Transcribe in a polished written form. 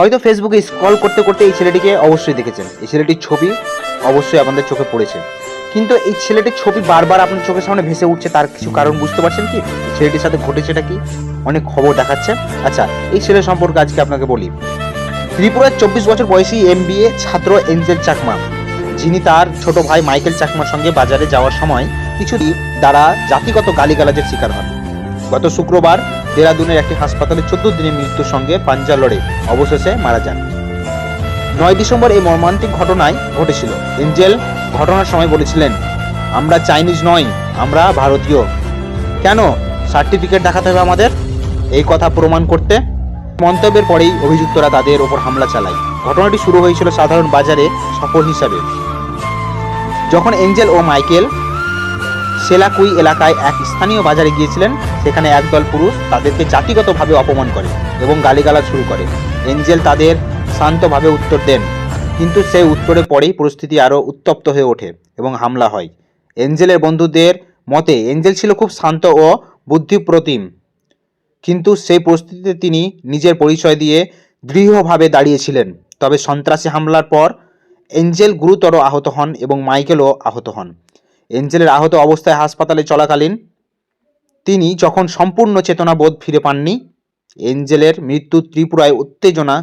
হয়তো ফেসবুকে স্ক্রল করতে করতে এই ছেলেটিকে অবশ্যই দেখেছেন। এই ছেলেটির ছবি অবশ্যই আপনাদের চোখে পড়েছে, কিন্তু এই ছেলেটির ছবি বারবার আপনার চোখের সামনে ভেসে উঠছে, তার কিছু কারণ বুঝতে পারছেন কি? এই ছেলেটির সাথে ঘটেছেটা কি? অনেক খবর দেখাচ্ছে। আচ্ছা, এই ছেলে সম্পর্কে আজকে আপনাকে বলি। ত্রিপুরার 24 বছর বয়সী MBA ছাত্র এঞ্জেল চাকমা, যিনি তার ছোট ভাই মাইকেল চাকমার সঙ্গে বাজারে যাওয়ার সময় কিছু দ্বারা জাতিগত গালিগালাজের শিকার হন। গত শুক্রবার দেরাদুনের একটি হাসপাতালে 14 দিনের মৃত্যুর সঙ্গে পাঞ্জা লড়ে অবশেষে মারা যান। 9 ডিসেম্বর এই মর্মান্তিক ঘটনায় ঘটেছিল। এঞ্জেল ঘটনার সময় বলেছিলেন, আমরা চাইনিজ নই, আমরা ভারতীয়। কেন সার্টিফিকেট দেখাতে হবে আমাদের? এই কথা প্রমাণ করতে। মন্তব্যের পরেই অভিযুক্তরা তাদের ওপর হামলা চালায়। ঘটনাটি শুরু হয়েছিল সাধারণ বাজারে সফর হিসাবে, যখন এঞ্জেল ও মাইকেল সেলাকুই এলাকায় এক স্থানীয় বাজারে গিয়েছিলেন। সেখানে একদল পুরুষ তাদেরকে জাতিগতভাবে অপমান করে এবং গালিগালাজ শুরু করে। এঞ্জেল তাদের শান্তভাবে উত্তর দেন, কিন্তু সেই উত্তরের পরেই পরিস্থিতি আরও উত্তপ্ত হয়ে ওঠে এবং হামলা হয়। এঞ্জেলের বন্ধুদের মতে এঞ্জেল ছিল খুব শান্ত ও বুদ্ধিপ্রতিম, কিন্তু সেই পরিস্থিতিতে তিনি নিজের পরিচয় দিয়ে দৃঢ়ভাবে দাঁড়িয়েছিলেন। তবে সন্ত্রাসী হামলার পর এঞ্জেল গুরুতর আহত হন এবং মাইকেলও আহত হন। এঞ্জেলের আহত অবস্থায় হাসপাতালে চলাকালীন তিনি যখন সম্পূর্ণ চেতনাবোধ ফিরে পাননি। এঞ্জেলের মৃত্যু ত্রিপুরায় উত্তেজনা